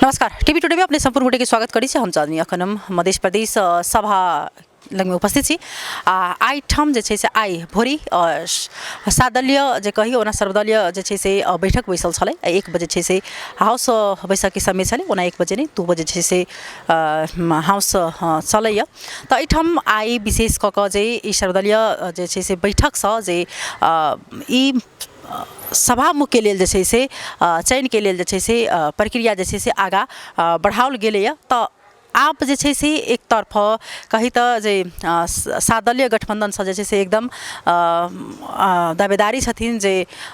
नमस्कार TV today में अपने संपूर्ण गोटे के स्वागत करी हम चाँदनी अखन हम मध्य प्रदेश सभा लगमे उपस्थित छी आई ठाम जे छै से आई भोरी सात दलीय जे कही ओना सर्वदलीय जे छै से बैठक बैसल छलै 1 बजे छै से हाउस बैसक के समय छलै ओना 1 बजे नहीं 2 बजे छै से हाउस चलैया त एहि ठाम आई विशेष क के जे ई सर्वदलीय जे छै से बैठक स जे ई सभामुख के लेल जे छै से चयन के लेल जे छै से प्रक्रिया जे छै से आगा बढ़ाओल गेलैया त आप जे छै से एक तरफ कही तो जे सात दलीय गठबंधन से जे छै से एकदम दावेदारी छथिन जे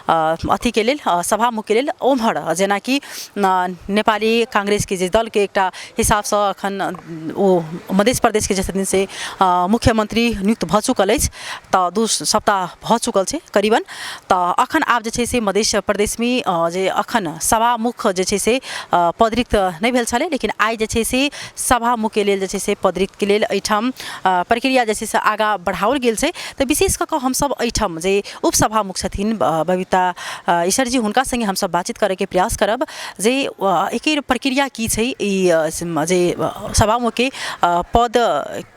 अथी के लेल सभामुख के लेल ओम्हर जेना कि नेपाली कांग्रेस के जे दल के एकटा हिसाब से अखन ओ मध्य प्रदेश के जे छथिन से मुख्यमंत्री नियुक्त भ चुकल अछि त 2 सप्ताह भ चुकल छै करीबन त अखन आब जे छै से मध्य प्रदेश में जे अखन सभामुख जे छै से पदरिक्त नहीं भेल छलै लेकिन आई जे छै से सभामुख के लेल जे छै से पदरिक्त के लेल एठाम प्रक्रिया जे छै से आगा बढ़ाओल गेल छै त विशेष क के हम सब एठाम जे उपसभामुख छथिन बबीता ईश्वर जी हुनका संगे हम सब बातचीत करे के प्रयास करब जे एके प्रक्रिया की छै ई जे सभामुख के पद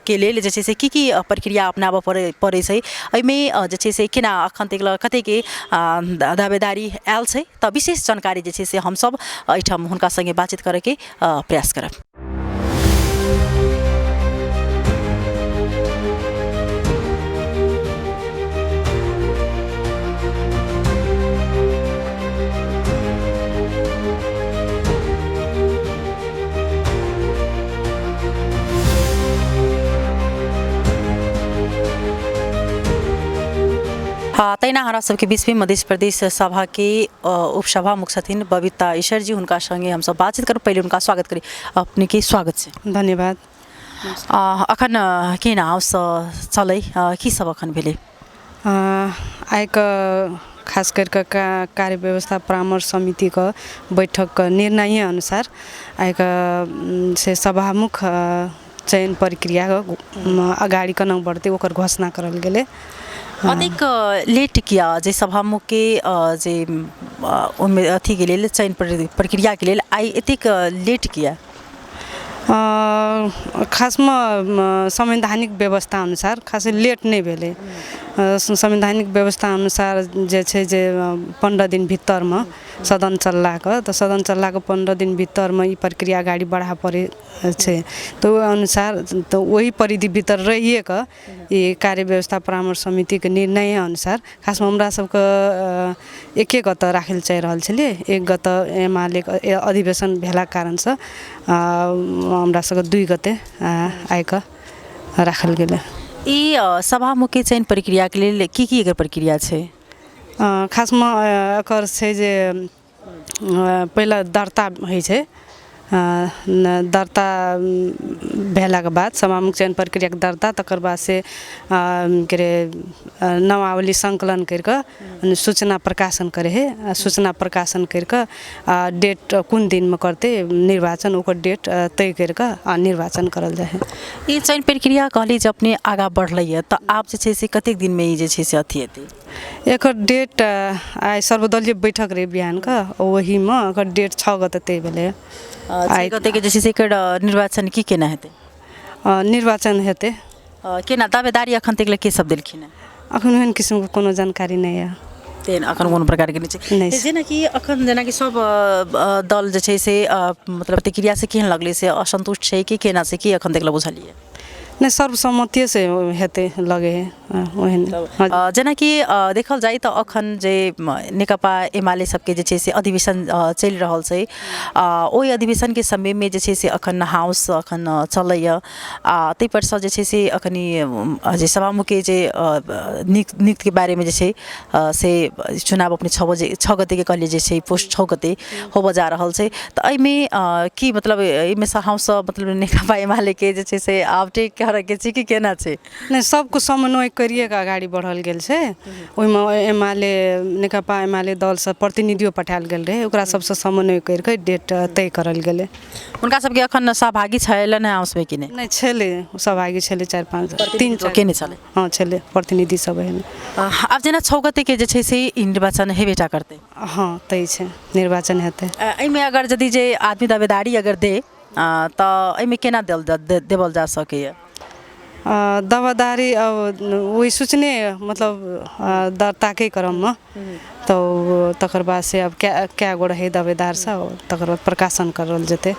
के लेल जे छै से की प्रक्रिया अपनाब पड़े छै एमे जे छै से केना अखन तक कते के दावेदारी आयल छै त विशेष जानकारी जे छै से हम सब एठाम हुनका संगे बातचीत करे के प्रयास करब। तैना हमारा सबके बीच में मध्य प्रदेश सभा के उपसभामुख छथिन बबीता ईश्वर जी हुनका संगे हम सब बातचीत कर पहले उनका स्वागत करी अपने के स्वागत से धन्यवाद। अखन के हाउस चलै की सब अखन भेले आइक खास करके कार्य व्यवस्था परामर्श समिति का बैठक का निर्णय अनुसार आइक से सभामुख चयन प्रक्रिया अगाडि कन बढ़ते ओकर घोषणा करल गेले। अधिक लेट किया जे सभामुख के जे उनमें अथी के लिए चयन प्रक्रिया के लिए आई एतिक लेट किया खास में संवैधानिक व्यवस्था अनुसार खास लेट नहीं भेले। संवैधानिक व्यवस्था अनुसार जे छै जे 15 दिन भीतर में सदन चलला तो सदन चलला 15 दिन भीतर में ई प्रक्रिया गाड़ी बढ़ा पड़े छै तो अनुसार तो वही परिधि भीतर रहिए का ये कार्य व्यवस्था परामर्श समिति के निर्णय अनुसार खास में हमरा सबके एक गत राखल चल रहल छले एक गत एमाले अधिवेशन भेला कारण से हमरा सबके 2 गते आइक राखल गेले। ई सभामुख के चयन प्रक्रिया के लिए की एकर प्रक्रिया छै खास में एकर छै जे पहला दर्ता होइ छै दर्ता भेला के बाद सभामुख चयन प्रक्रिया के दर्ता तकर बाद से के नामावली संकलन करके सूचना प्रकाशन करे है सूचना प्रकाशन करके डेट कुन दिन में करते निर्वाचन ओकर डेट तय करके निर्वाचन करल जाए है। ये चयन प्रक्रिया कहली जब अपने आगा बढ़ल तो आप जे छै से कतेक दिन में जे छै से अथी हेतै एकर डेट आई सर्वदलीय बैठक रहे बिहान का वही में एकर डेट 6 गते तय भेले आई गते के जे छै से एकर निर्वाचन की केना हेतै निर्वाचन हेतै केना दावेदारी अखन तक के सब देलखिन अखन एहन किस्म के कोनो जानकारी नहीं है तेन अखन कोनो प्रकार के नहीं जेना कि अखन जेना कि सब दल जे छै से मतलब प्रतिक्रिया से केहन लगले से असंतुष्ट छै कि केना से कि अखन तक बुझलिए नहीं सर्वसम्मति से हेते लगे है ओहन जेना कि देखल जाए तो अखन जे नेकपा एमाले सबके जे छै से अधिवेशन चल रहल छै ओहि अधिवेशन के समय में जे छै से अखन हाउस अखन चलैया तै पर से जे छै से अखनी जे सभामुख के जे नियुक्त के बारे में जे छै से चुनाव अपने 6 गते के कहलिए जे छै पोस्ट 6 गते होब जा रहल छै त एहि में की मतलब एहि में से हाउस मतलब नेकपा एमाले के जे छै से अपडेट तरहके छै कि केना छै? नहि, सबको समन्वय करिए कऽ अगाडि बढ़ल गेल छै। ओहिमे एमाले नेकपा एमाले दलसँ प्रतिनिधियो पठायल गेल रहै, ओकरा सबसँ समन्वय करि कऽ डेट तय करल गेलै। हुनका सबके एखन सहभागी छलनि हैं उसमे कि नहि? नहि छलै, सहभागी छलै 4-5 3 केने छलै? हाँ छलै प्रतिनिधि सब एहिमे। आब जेना 6 गतेके जे छै से ई निर्वाचन हेबेटा करतै। हाँ तय छै, निर्वाचन हेतै। एहिमे अगर यदि जे आदमी दावेदारी अगर दे तऽ एहिमे केना देवल जा सकैए? दावादारी अब वही सूचने मतलब दर्ताके क्रममे तऽ तकर बाद से अब क्या गो रहै दावेदार सब, तकर बाद प्रकाशन करल जेतै।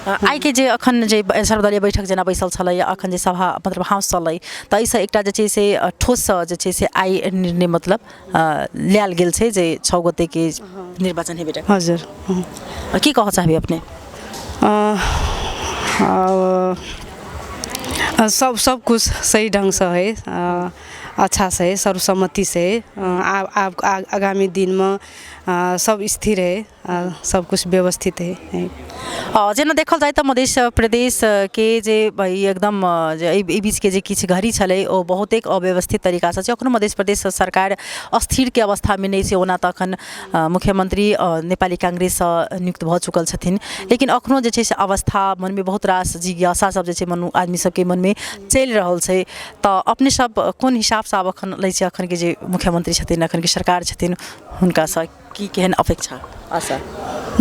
आइ के जे अखन जे सर्वदलीय बैठक जेना बैसल छलै, अखन जे सभा मतलब हाउस चलै, तऽ एहिसँ एकटा जे छै से ठोस जे छै से आइ निर्णय मतलब लेल गेल छै जे 6 गतेके निर्वाचन हेबेटा। हजुर। की कहऽ चाहबै अपने? सब कुछ सही ढंग से है, अच्छा से है, सर्वसम्मति से है। आगामी दिन में सब स्थिर है, सब कुछ व्यवस्थित है। जेना देखल जाए तऽ मध्य प्रदेश के जे एकदम जे बीच के जे किछु घड़ी छलै ओ बहुत एक अव्यवस्थित तरीका से छै। अखनो मध्य प्रदेश सरकार अस्थिर के अवस्था में नहीं छै। ओना तऽ अखन मुख्यमंत्री नेपाली कांग्रेस नियुक्त भऽ चुकल छथिन, लेकिन अखनो जे छै से अवस्था मन में बहुत रास जिज्ञासा सब जे छै आदमी सबके मन में चलि रहल छै। तऽ अपने सब कोन हिसाब से आब अखन लै छै, अखन के जे मुख्यमंत्री छथिन, अखन के सरकार छथिन, हुनका से की केहन अपेक्षा आशा?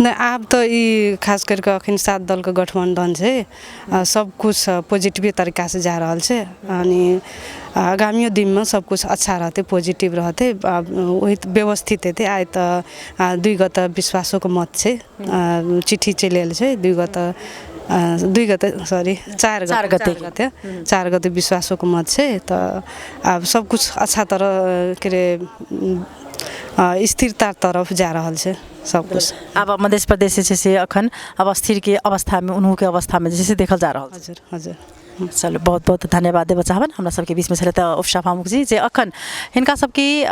नहीं, आब तो ई खास करके अखन 7 दल के गठबंधन छै, सब कुछ पॉजिटिव तरीका से जा रहल छै। यानी आगामी दिन में सब कुछ अच्छा रहते, पॉजिटिव रहते, वही व्यवस्थित हेतै। आइ तऽ 2 गते विश्वासों के मत छै, चिट्ठी चलि आयल छै। 2 गते सॉरी 4 गते विश्वासों के मत छै। तऽ आब सब कुछ अच्छा तरह के स्थिरता तरफ जा रहल छै सब कुछ। अब मध्य प्रदेश जे छै से अखन अब स्थिर के अवस्था में, उन्हों के अवस्था में जैसे देखल जा रहा है। हजुर हजुर। चलो बहुत बहुत धन्यवाद देव चाहबन हमरा सबके बीच में छलै तऽ उपसभा मुख जी जे अखन हिनका सबके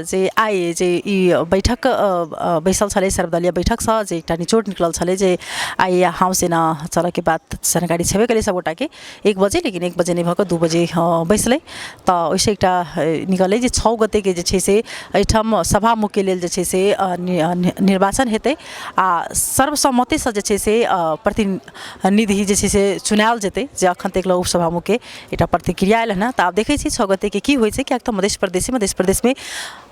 जे आइ जे ई बैठक बैसल छलै सर्वदलीय बैठक से जे एकटा निचोड़ निकलल छलै जे आइ हाउस एना चलऽ के बाद जानकारी छेबे करै सब गोटा के 1 बजे, लेकिन 1 बजे नहीं भऽ कऽ 2 बजे बैसलै। तऽ ओइसे एकटा निकलै जे 6 गते के जे छै से एहिठाम सभा मुख के लेल जे छै से निर्वाचन हेतै आ सर्वसम्मति से जे छै से प्रतिनिधि जे छै से चुनायल जेतै। जे अखन तक उपसभा मुख के एकटा प्रतिक्रिया आयल है, तऽ आब देखै छी 6 गते के की होइ छै। कियाक तऽ मध्य प्रदेश में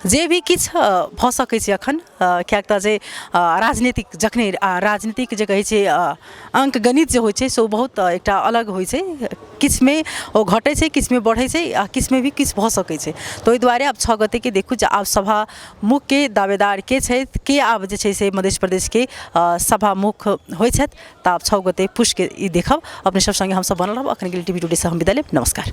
जे भी किछु भऽ सकै छै अखन, कियाक तऽ जे राजनीतिक जखने राजनीतिक जे कहै छै अंक गणित जे होइ छै से बहुत एकटा अलग होइ छै। किछु में ओ घटै छै, किछु में बढ़ै छै, आ किछु में भी किछु भऽ सकै छै। तऽ ओहि दुआरे आब 6 गते के देखू जे आब सभा मुख के दावेदार के छै, के आब जे छै से मध्य प्रदेश के सभा मुख होइ छथि। तऽ आब 6 गते पुष के ई देखब। अपने सब संगे हम सब बनल रहब। अखन के लिए टीवी टुडे से हम विदा लेब। नमस्कार।